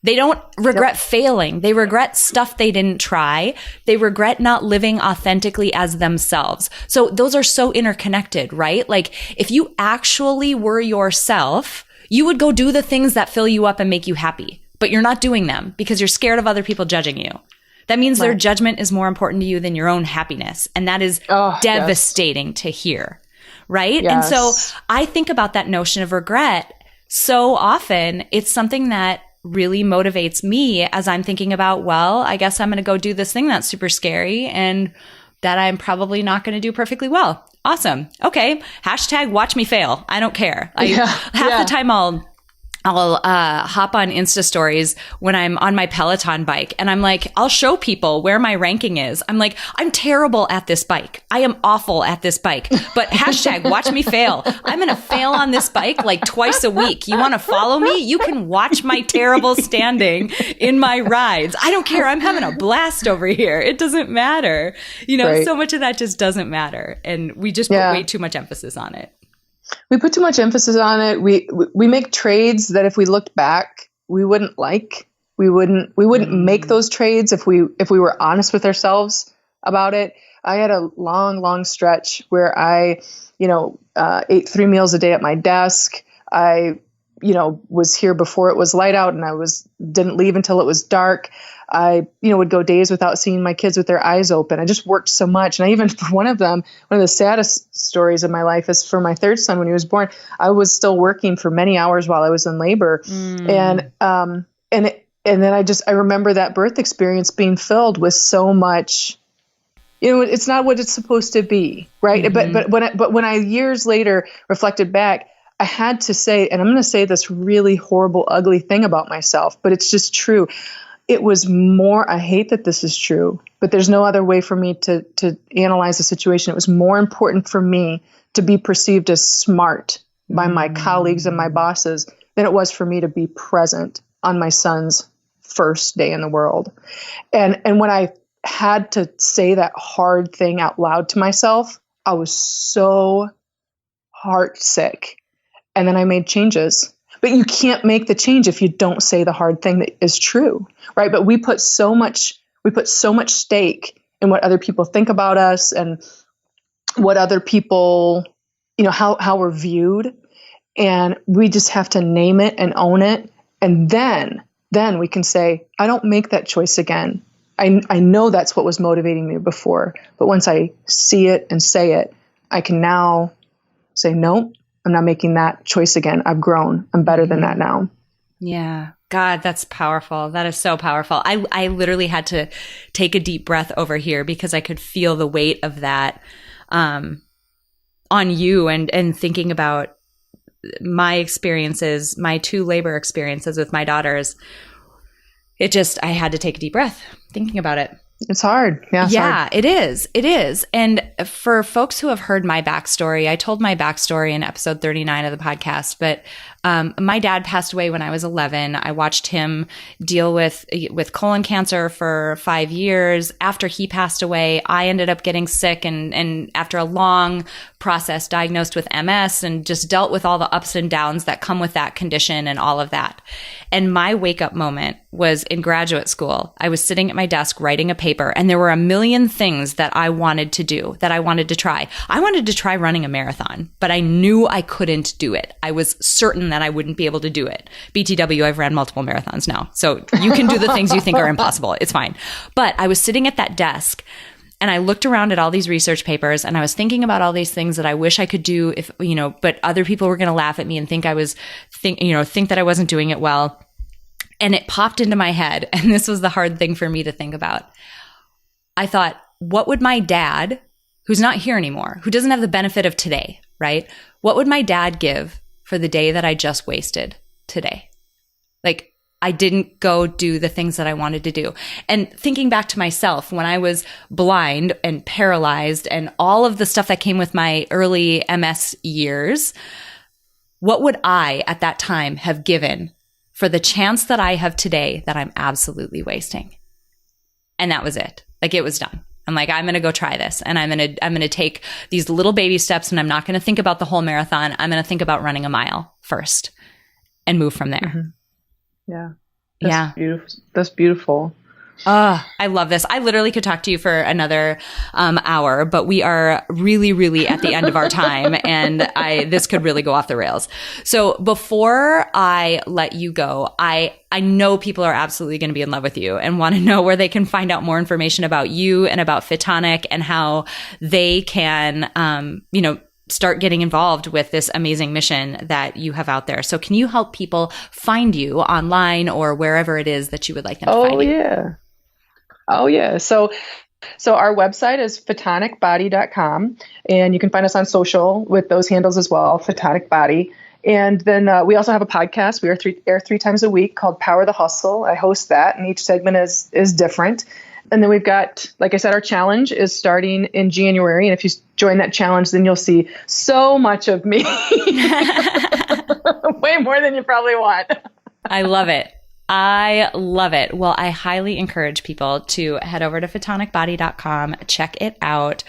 They don't regret failing. They regret stuff they didn't try. They regret not living authentically as themselves. So those are so interconnected, right? Like if you actually were yourself, you would go do the things that fill you up and make you happy, but you're not doing them because you're scared of other people judging you. That means their judgment is more important to you than your own happiness. And that is devastating to hear, right? Yes. And so I think about that notion of regret so often. It's something that really motivates me as I'm thinking about, well, I guess I'm going to go do this thing that's super scary and that I'm probably not going to do perfectly well. Awesome. Okay. Hashtag watch me fail. I don't care. Half the time I'll hop on Insta stories when I'm on my Peloton bike and I'm like, I'll show people where my ranking is. I'm like, I'm terrible at this bike. I am awful at this bike, but hashtag watch me fail. I'm going to fail on this bike like twice a week. You want to follow me? You can watch my terrible standing in my rides. I don't care. I'm having a blast over here. It doesn't matter. You know, so much of that just doesn't matter. And we just put way too much emphasis on it. We put too much emphasis on it. We make trades that if we looked back, we wouldn't like. We wouldn't make those trades if we were honest with ourselves about it. I had a long stretch where I, ate 3 meals a day at my desk. I, was here before it was light out and didn't leave until it was dark. I, would go days without seeing my kids with their eyes open. I just worked so much. And I even, for one of the saddest stories of my life is for my third son when he was born. I was still working for many hours while I was in labor. And then I remember that birth experience being filled with so much, it's not what it's supposed to be. Right. But when I years later reflected back, I had to say, and I'm going to say this really horrible, ugly thing about myself, but it's just true. It was more, I hate that this is true, but there's no other way for me to analyze the situation. It was more important for me to be perceived as smart by my colleagues and my bosses than it was for me to be present on my son's first day in the world. And when I had to say that hard thing out loud to myself, I was so heartsick. And then I made changes. But you can't make the change if you don't say the hard thing that is true, right? But we put so much stake in what other people think about us and what other people, how we're viewed. And we just have to name it and own it. And then we can say, I don't make that choice again. I know that's what was motivating me before. But once I see it and say it, I can now say, no, I'm not making that choice again. I've grown. I'm better than that now. Yeah. God, that's powerful. That is so powerful. I literally had to take a deep breath over here because I could feel the weight of that on you and thinking about my experiences, my 2 labor experiences with my daughters. I had to take a deep breath thinking about it. It's hard. Yeah. Hard. It is. It is. And for folks who have heard my backstory, I told my backstory in episode 39 of the podcast, but my dad passed away when I was 11. I watched him deal with colon cancer for 5 years. After he passed away, I ended up getting sick and after a long process diagnosed with MS and just dealt with all the ups and downs that come with that condition and all of that. And my wake up moment was in graduate school. I was sitting at my desk writing a paper and there were a million things that I wanted to do, that I wanted to try. I wanted to try running a marathon, but I knew I couldn't do it. I was certain that I wouldn't be able to do it. BTW, I've ran multiple marathons now. So you can do the things you think are impossible. It's fine. But I was sitting at that desk and I looked around at all these research papers and I was thinking about all these things that I wish I could do if, but other people were going to laugh at me and think that I wasn't doing it well. And it popped into my head. And this was the hard thing for me to think about. I thought, what would my dad, who's not here anymore, who doesn't have the benefit of today, right? What would my dad give for the day that I just wasted today? Like, I didn't go do the things that I wanted to do. And thinking back to myself, when I was blind and paralyzed and all of the stuff that came with my early MS years, what would I at that time have given for the chance that I have today that I'm absolutely wasting? And that was it. Like, it was done. I'm like, I'm going to go try this and I'm going to take these little baby steps and I'm not going to think about the whole marathon. I'm going to think about running a mile first and move from there. Mm-hmm. Yeah. Yeah. Beautiful. That's beautiful. I love this. I literally could talk to you for another hour, but we are really, really at the end of our time, and this could really go off the rails. So before I let you go, I know people are absolutely going to be in love with you and want to know where they can find out more information about you and about FiTonic and how they can, start getting involved with this amazing mission that you have out there. So can you help people find you online or wherever it is that you would like them to find you? Oh, yeah. So our website is FiTonicBody.com, and you can find us on social with those handles as well, FiTonic Body. And then we also have a podcast. We air three times a week called Power the Hustle. I host that, and each segment is different. And then we've got, like I said, our challenge is starting in January. And if you join that challenge, then you'll see so much of me. Way more than you probably want. I love it. I love it. Well, I highly encourage people to head over to FiTonicBody.com, check it out,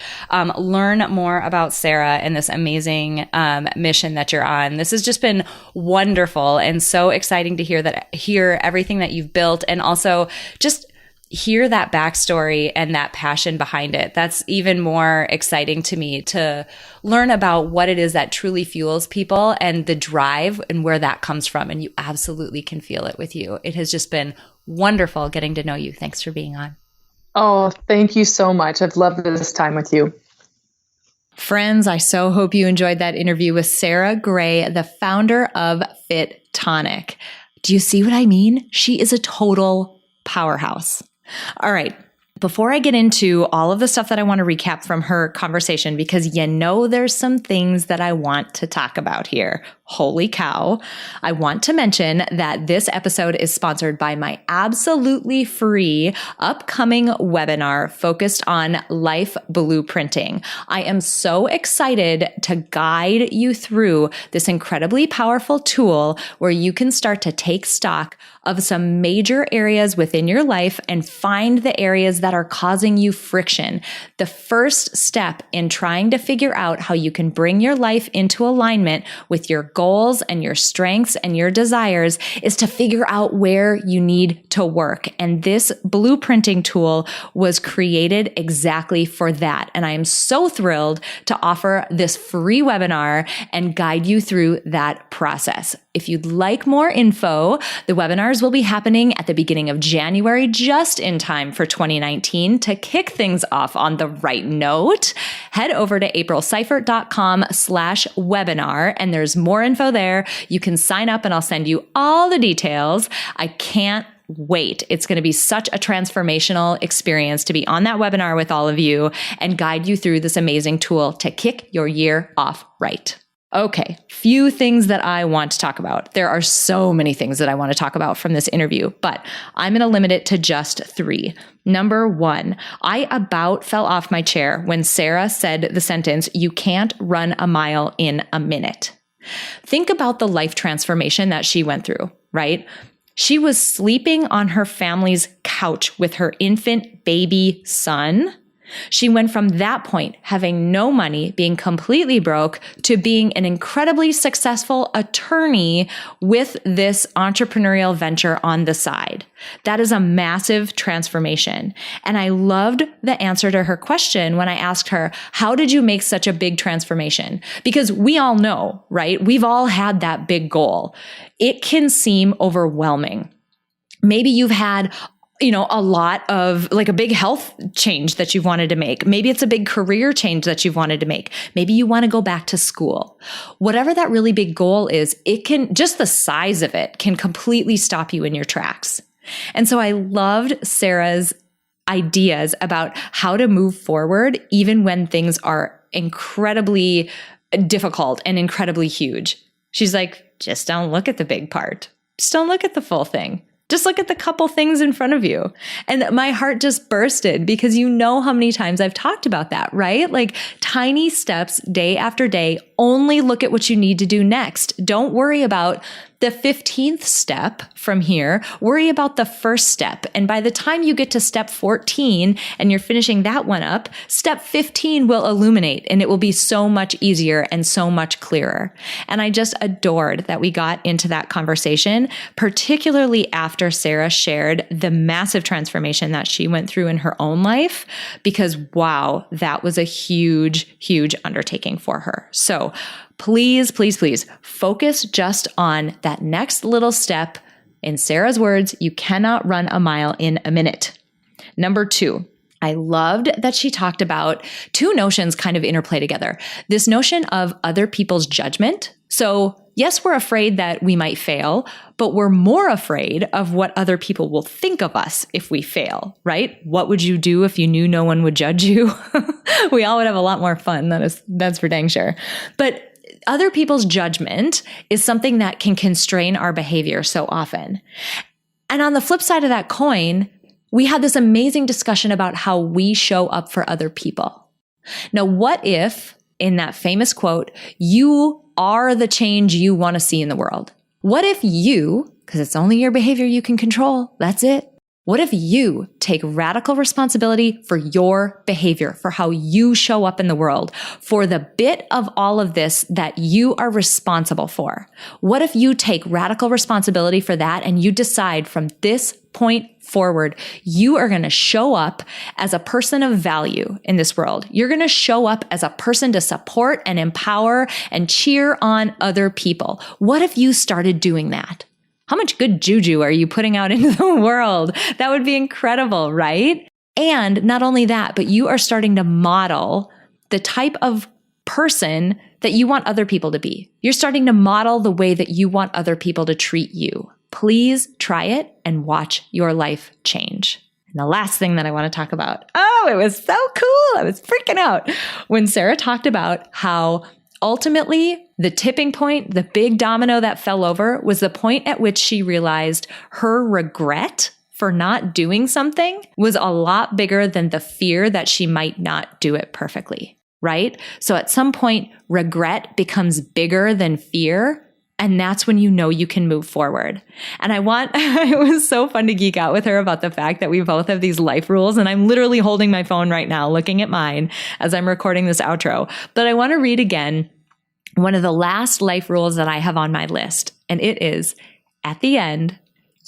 learn more about Sara and this amazing mission that you're on. This has just been wonderful and so exciting to hear everything that you've built, and also just hear that backstory and that passion behind it. That's even more exciting to me, to learn about what it is that truly fuels people and the drive and where that comes from. And you absolutely can feel it with you. It has just been wonderful getting to know you. Thanks for being on. Oh, thank you so much. I've loved this time with you. Friends, I so hope you enjoyed that interview with Sara Grey, the founder of FiTonic. Do you see what I mean? She is a total powerhouse. All right. Before I get into all of the stuff that I want to recap from her conversation, because there's some things that I want to talk about here. Holy cow. I want to mention that this episode is sponsored by my absolutely free upcoming webinar focused on life blueprinting. I am so excited to guide you through this incredibly powerful tool where you can start to take stock of some major areas within your life and find the areas that are causing you friction. The first step in trying to figure out how you can bring your life into alignment with your goals and your strengths and your desires is to figure out where you need to work. And this blueprinting tool was created exactly for that. And I am so thrilled to offer this free webinar and guide you through that process. If you'd like more info, the webinars will be happening at the beginning of January, just in time for 2019. To kick things off on the right note, head over to aprilseifert.com/webinar, and there's more info there. You can sign up and I'll send you all the details. I can't wait. It's going to be such a transformational experience to be on that webinar with all of you and guide you through this amazing tool to kick your year off right. Okay, few things that I want to talk about. There are so many things that I want to talk about from this interview, but I'm going to limit it to just 3. Number 1, I about fell off my chair when Sara said the sentence, "You can't run a mile in a minute." Think about the life transformation that she went through, right? She was sleeping on her family's couch with her infant baby son. She went from that point, having no money, being completely broke, to being an incredibly successful attorney with this entrepreneurial venture on the side. That is a massive transformation. And I loved the answer to her question when I asked her, how did you make such a big transformation? Because we all know, right? We've all had that big goal. It can seem overwhelming. Maybe you've had a lot of like a big health change that you've wanted to make. Maybe it's a big career change that you've wanted to make. Maybe you want to go back to school. Whatever that really big goal is, it can, just the size of it can completely stop you in your tracks. And so I loved Sara's ideas about how to move forward, even when things are incredibly difficult and incredibly huge. She's like, just don't look at the big part. Just don't look at the full thing. Just look at the couple things in front of you. And my heart just bursted because you know how many times I've talked about that, right? Like tiny steps day after day. Only look at what you need to do next. Don't worry about The 15th step from here, worry about the first step. And by the time you get to step 14 and you're finishing that one up, step 15 will illuminate and it will be so much easier and so much clearer. And I just adored that we got into that conversation, particularly after Sara shared the massive transformation that she went through in her own life, because wow, that was a huge, huge undertaking for her. So please, please, please focus just on that next little step. In Sara's words, you cannot run a mile in a minute. Number 2, I loved that she talked about 2 notions kind of interplay together. This notion of other people's judgment. So yes, we're afraid that we might fail, but we're more afraid of what other people will think of us if we fail, right? What would you do if you knew no one would judge you? We all would have a lot more fun. That's for dang sure. But other people's judgment is something that can constrain our behavior so often. And on the flip side of that coin, we had this amazing discussion about how we show up for other people. Now, what if, in that famous quote, you are the change you want to see in the world? What if you, because it's only your behavior you can control, that's it. What if you take radical responsibility for your behavior, for how you show up in the world, for the bit of all of this that you are responsible for? What if you take radical responsibility for that and you decide from this point forward, you are going to show up as a person of value in this world. You're going to show up as a person to support and empower and cheer on other people. What if you started doing that? How much good juju are you putting out into the world? That would be incredible, right? And not only that, but you are starting to model the type of person that you want other people to be. You're starting to model the way that you want other people to treat you. Please try it and watch your life change. And the last thing that I want to talk about, it was so cool. I was freaking out when Sara talked about how ultimately, the tipping point, the big domino that fell over, was the point at which she realized her regret for not doing something was a lot bigger than the fear that she might not do it perfectly, right? So at some point, regret becomes bigger than fear. And that's when you know you can move forward. And it was so fun to geek out with her about the fact that we both have these life rules. And I'm literally holding my phone right now, looking at mine as I'm recording this outro. But I want to read again one of the last life rules that I have on my list. And it is, at the end,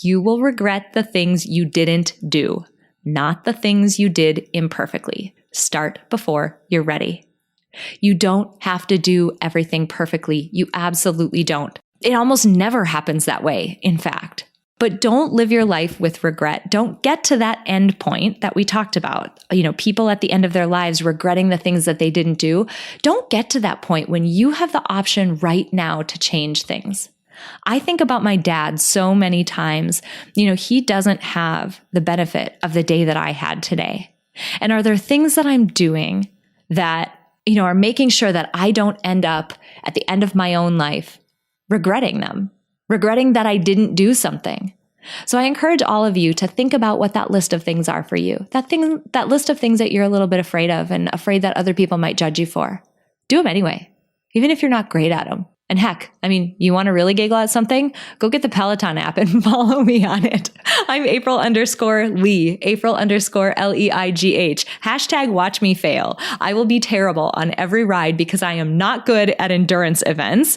you will regret the things you didn't do, not the things you did imperfectly. Start before you're ready. You don't have to do everything perfectly. You absolutely don't. It almost never happens that way, in fact. But don't live your life with regret. Don't get to that end point that we talked about. People at the end of their lives regretting the things that they didn't do. Don't get to that point when you have the option right now to change things. I think about my dad so many times. He doesn't have the benefit of the day that I had today. And are there things that I'm doing that are making sure that I don't end up at the end of my own life regretting them, regretting that I didn't do something? So I encourage all of you to think about what that list of things are for you. That list of things that you're a little bit afraid of and afraid that other people might judge you for. Do them anyway, even if you're not great at them. And heck, you want to really giggle at something? Go get the Peloton app and follow me on it. I'm April_Lee, April_Leigh. #WatchMeFail. I will be terrible on every ride because I am not good at endurance events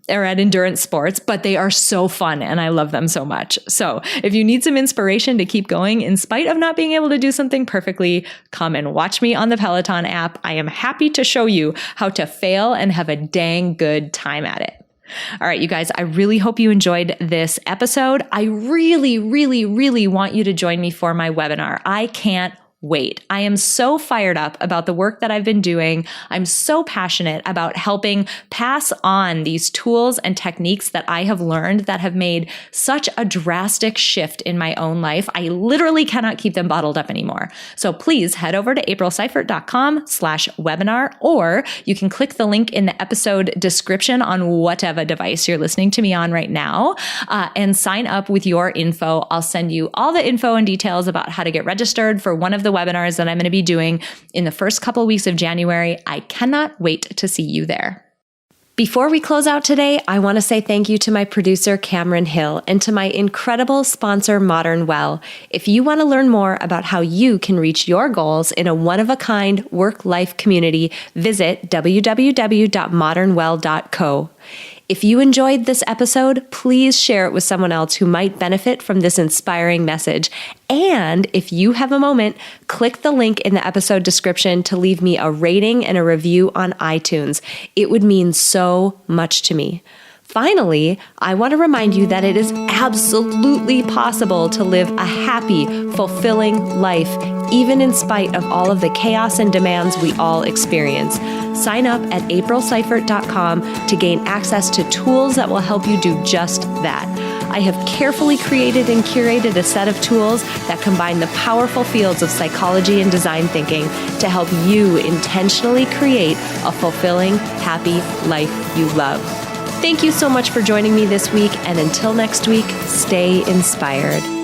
or at endurance sports, but they are so fun and I love them so much. So if you need some inspiration to keep going in spite of not being able to do something perfectly, come and watch me on the Peloton app. I am happy to show you how to fail and have a dang good time at it. All right, you guys, I really hope you enjoyed this episode. I really, really, really want you to join me for my webinar. I can't wait. I am so fired up about the work that I've been doing. I'm so passionate about helping pass on these tools and techniques that I have learned that have made such a drastic shift in my own life. I literally cannot keep them bottled up anymore. So please head over to aprilseifert.com/webinar, or you can click the link in the episode description on whatever device you're listening to me on right now, and sign up with your info. I'll send you all the info and details about how to get registered for one of the webinars that I'm going to be doing in the first couple of weeks of January. I cannot wait to see you there. Before we close out today, I want to say thank you to my producer, Cameron Hill, and to my incredible sponsor, Modern Well. If you want to learn more about how you can reach your goals in a one-of-a-kind work-life community, visit www.modernwell.co. If you enjoyed this episode, please share it with someone else who might benefit from this inspiring message. And if you have a moment, click the link in the episode description to leave me a rating and a review on iTunes. It would mean so much to me. Finally, I want to remind you that it is absolutely possible to live a happy, fulfilling life, even in spite of all of the chaos and demands we all experience. Sign up at aprilseifert.com to gain access to tools that will help you do just that. I have carefully created and curated a set of tools that combine the powerful fields of psychology and design thinking to help you intentionally create a fulfilling, happy life you love. Thank you so much for joining me this week, and until next week, stay inspired.